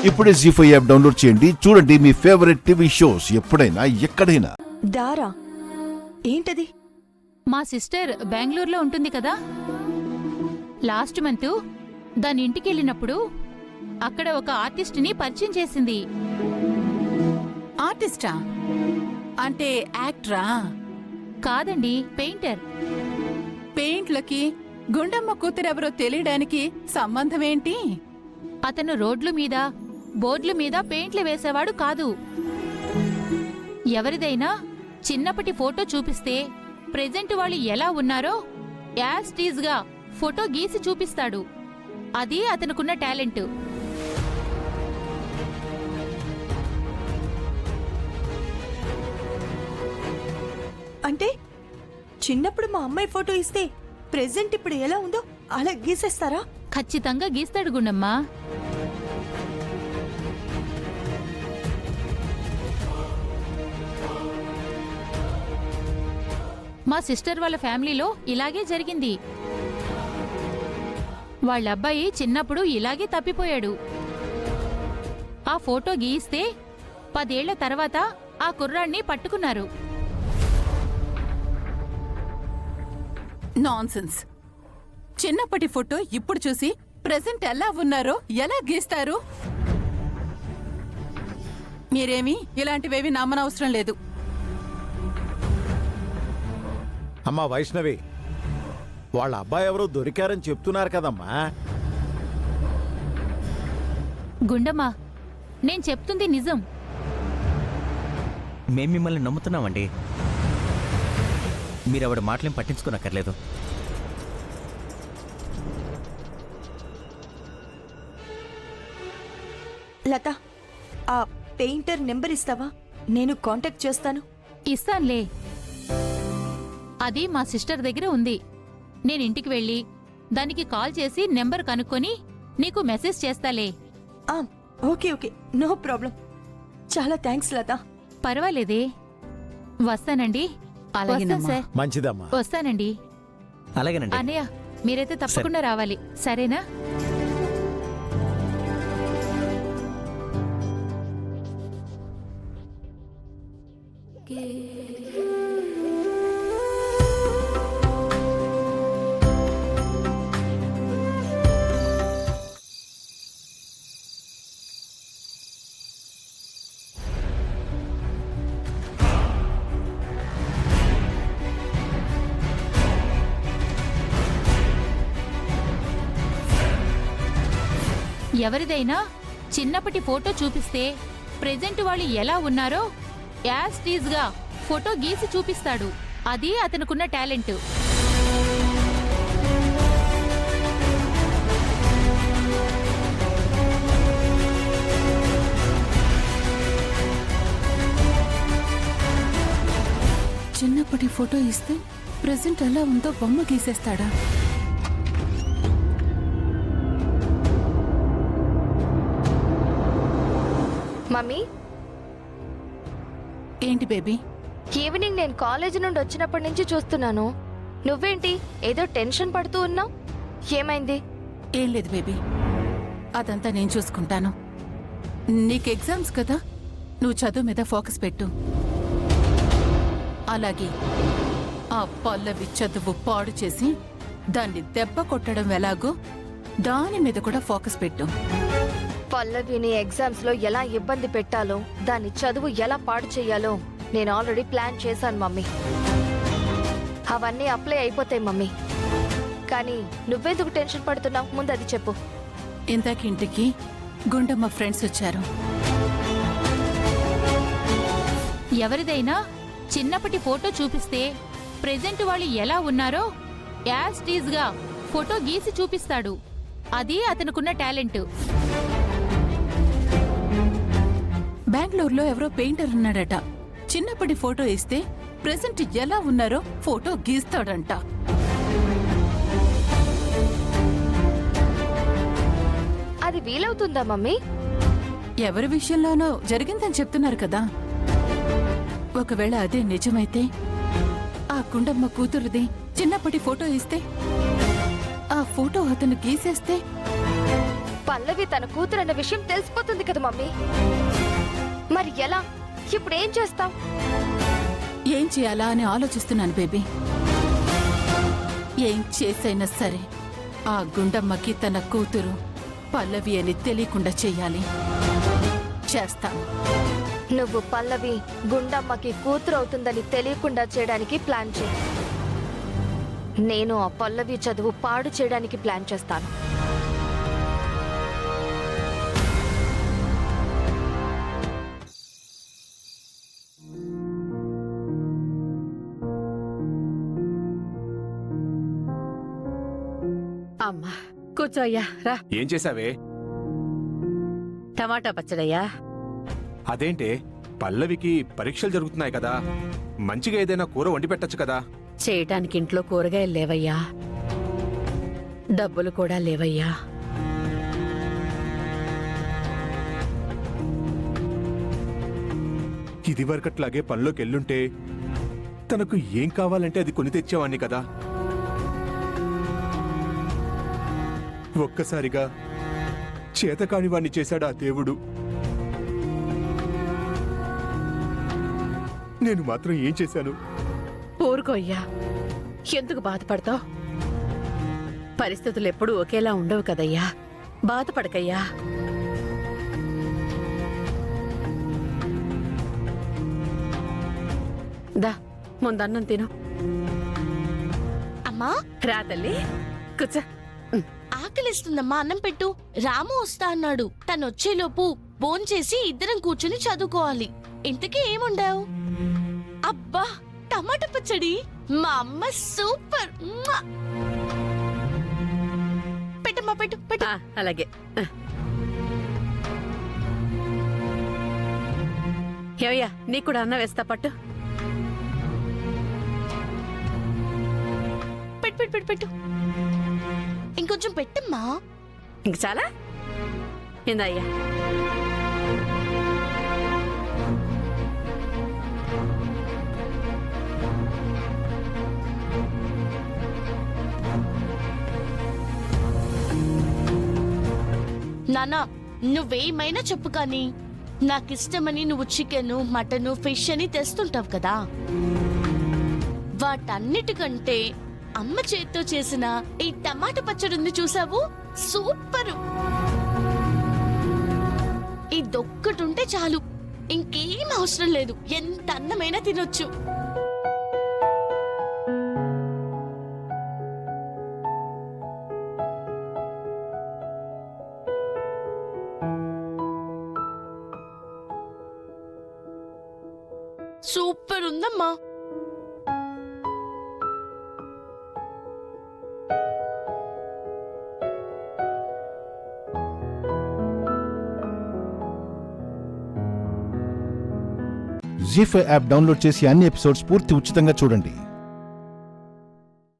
ఇప్పుడే జీ5 app download చేయండి. చూడండి మీ ఫేవరెట్ టీవీ షోస్ ఎప్పుడైనా ఎక్కడైనా. దారా ఏంటది? మా సిస్టర్ బెంగళూరులో ఉంటుంది కదా, లాస్ట్ మంత్ దాని ఇంటికి వెళ్ళినప్పుడు అక్కడ ఒక ఆర్టిస్ట్ని పరిచయం చేసింది. ఆర్టిస్టా? అంటే యాక్టరా? కాదండి, పెయింటర్. పెయింట్లకి గుండమ్మ కూతురెవరో తెలియడానికి సంబంధమేంటి? అతను రోడ్ల మీద, బోర్డుల మీద పెయింట్లు వేసేవాడు కాదు. ఎవరిదైనా చిన్నప్పటి ఫోటో చూపిస్తే ప్రెజెంట్ వాళ్ళు ఎలా ఉన్నారో యాజ్ టీజ్గా ఫోటో గీసి చూపిస్తాడు. అది అతనుకున్న టాలెంట్. అంటే చిన్నప్పుడు మా అమ్మాయి ఫోటో ఇస్తే ప్రెజెంట్ ఇప్పుడు ఎలా ఉందో అలా గీసేస్తారా? ఖచ్చితంగా గీస్తాడు గుండమ్మా. మా సిస్టర్ వాళ్ళ ఫ్యామిలీలో ఇలాగే జరిగింది. వాళ్ళ అబ్బాయి చిన్నప్పుడు ఇలాగే తప్పిపోయాడు. ఆ ఫోటో గీయిస్తే 10 ఏళ్ల తర్వాత ఆ కుర్రాన్ని పట్టుకున్నారు. నాన్సెన్స్. చిన్నప్పటి ఫోటో ఇప్పుడు చూసి ప్రెజెంట్ ఎలా ఉన్నారో ఎలా గీస్తారు? మీరేమీ ఇలాంటివేవి నమ్మనవసరం లేదు. అమ్మా వైష్ణవి, వాళ్ళ అబ్బాయి ఎవరో దొరికారని చెప్తున్నారు కదమ్మా. గుండమ్మా, నేను చెప్తుంది నిజం. మేం మిమ్మల్ని నమ్ముతున్నామండి. మీరెవడి మాటలేం పట్టించుకోనక్కర్లేదు. లత, ఆ పెయింటర్ నెంబర్ ఇస్తావా? నేను కాంటాక్ట్ చేస్తాను. ఇస్తాన్లే. అది మా సిస్టర్ దగ్గర ఉంది. నేను ఇంటికి వెళ్ళి దానికి కాల్ చేసి నెంబర్ కనుక్కొని నీకు మెసేజ్ చేస్తాలే. Okay okay, no problem. చాలా థ్యాంక్స్ లత. పర్వాలేదే. వస్తానండి. వస్తాను సార్. మంచిదమ్మా. వస్తానండి. అలాగేనండి. అన్నయ్య, మీరైతే తప్పకుండా రావాలి, సరేనా? ఎవరిదైనా చిన్నప్పటి ఫోటో చూపిస్తే ప్రెజెంట్ వాళ్ళు ఎలా ఉన్నారో యాజ్ టీజ్గా ఫోటో గీసి చూపిస్తాడు. అది అతనుకున్న టాలెంట్. చిన్నప్పటి ఫోటో ఇస్తే ప్రెజెంట్ ఎలా ఉందో బొమ్మ గీసేస్తాడా? మమ్మీ, ఏంటి బేబీ? ఈవినింగ్ నేను కాలేజీ నుండి వచ్చినప్పటి నుంచి చూస్తున్నాను. నువ్వేంటి ఏదో టెన్షన్ పడుతూ ఉన్నావు? ఏమైంది? ఏం లేదు బేబీ, అదంతా నేను చూసుకుంటాను. నీకు ఎగ్జామ్స్ కదా, నువ్వు చదువు మీద ఫోకస్ పెట్టు. అలాగే ఆ పల్లవి చదువు పాడు చేసి దాన్ని దెబ్బ కొట్టడం ఎలాగో దాని మీద కూడా ఫోకస్ పెట్టు. పల్లవిని ఎగ్జామ్స్ లో ఎలా ఇబ్బంది పెట్టాలో, దాని చదువు ఎలా పాడు చేయాలో నేను ఆల్రెడీ ప్లాన్ చేశాను మమ్మీ. అవన్నీ అప్లై అయిపోతాయి మమ్మీ. కానీ నువ్వెందుకు టెన్షన్ పడుతున్నావు? ముందు అది చెప్పు. ఇంతకింటికి గుండమ్మ ఫ్రెండ్స్ వచ్చారు. ఎవరిదైనా చిన్నప్పటి ఫోటో చూపిస్తే ప్రెజెంట్ వాళ్ళు ఎలా ఉన్నారో యాజ్ టీజ్గా ఫోటో గీసి చూపిస్తాడు. అది అతనుకున్న టాలెంట్. బెంగళూరులో ఎవరో పెయింటర్ ఉన్నాడట. చిన్నప్పటి ఫోటో ఇస్తే ప్రెసెంట్ ఎలా ఉన్నారో ఫోటో గీస్తాడంట. అది వీలవుతుందా మమ్మీ? ఎవరి విషయంలోనో జరిగిందని చెప్తున్నారు కదా. ఒకవేళ అదే నిజమైతే ఆ గుండమ్మ కూతురుది చిన్నప్పటి ఫోటో ఇస్తే ఆ ఫోటో అతను గీసేస్తే పల్లవి తన కూతురన్న విషయం తెలిసిపోతుంది కదా మమ్మీ. మరి ఎలా? ఇప్పుడు ఏం చేస్తాం? ఏం చేయాలా అని ఆలోచిస్తున్నాను బేబీ. ఏం చేసైనా సరే ఆ గుండమ్మకి తన కూతురు పల్లవి అని తెలియకుండా చెయ్యాలి. చేస్తాను. నువ్వు పల్లవి గుండమ్మకి కూతురు అవుతుందని తెలియకుండా చేయడానికి ప్లాన్ చేయి. నేను ఆ పల్లవి చదువు పాడు చేయడానికి ప్లాన్ చేస్తాను. అమ్మా కూర్చో అయ్యా, రా. ఏం చేసావే? టమాటా పచ్చడయ్యా. అదేంటే, పల్లవికి పరీక్షలు జరుగుతున్నాయి కదా, మంచిగా ఏదైనా కూర వండి పెట్టచ్చు కదా. చేయటానికి ఇంట్లో కూరగాయలు లేవయ్యా, డబ్బులు కూడా లేవయ్యా. ఇది వరకట్లాగే పనిలోకి ఎల్లుంటే తనకు ఏం కావాలంటే అది కొని తెచ్చేవాణ్ణి కదా. ఒక్కసారిగా చేతకాని వాణ్ణి చేశాడు ఆ దేవుడు. నేను మాత్రం ఏం చేశాను? ఊరుకో అయ్యా, ఎందుకు బాధపడతావు? పరిస్థితులు ఎప్పుడూ ఒకేలా ఉండవు కదయ్యా, బాధపడకయ్యా. దా ముందన్నం తిను. అమ్మా, రా తల్లి, కూర్చో. ఆకలిస్తుందమ్మా, అన్నం పెట్టు. రాము వస్తా అన్నాడు. తను వచ్చేలోపు భోంచేసి ఇద్దరం కూర్చుని చదువుకోవాలి. ఇంతకీ ఏముండావు? అబ్బా, టమాటా పచ్చడి. మా అమ్మ సూపర్. మ్మా! పెట్టమ్మా, పెట్టు పెట్టు. అలాగే. ఏవయ్యా, నీకు కూడా అన్నం వేస్తా, పట్టు. పెట్టు పెట్టు పెట్టు పెట్టు. ఇంకొంచెం పెట్టమ్మా. ఇంక చాలా ఇందయ్యా. నానా, నువ్వేమైనా చెప్పు కానీ నాకిష్టమని నువ్వు చికెన్, మటన్, ఫిష్ అని తెస్తుంటావు కదా. వాటన్నిటికంటే అమ్మ చేత్తో చేసిన ఈ టమాటా పచ్చడి ఉంది చూసావు, సూపరు. ఇదొక్కటుంటే చాలు, ఇంకేం అవసరం లేదు. ఎంత అన్నమైనా తినొచ్చు. సూపర్ ఉందమ్మా. జీ5 యాప్ డౌన్లోడ్ చేసి అన్ని ఎపిసోడ్స్ పూర్తి ఉచితంగా చూడండి.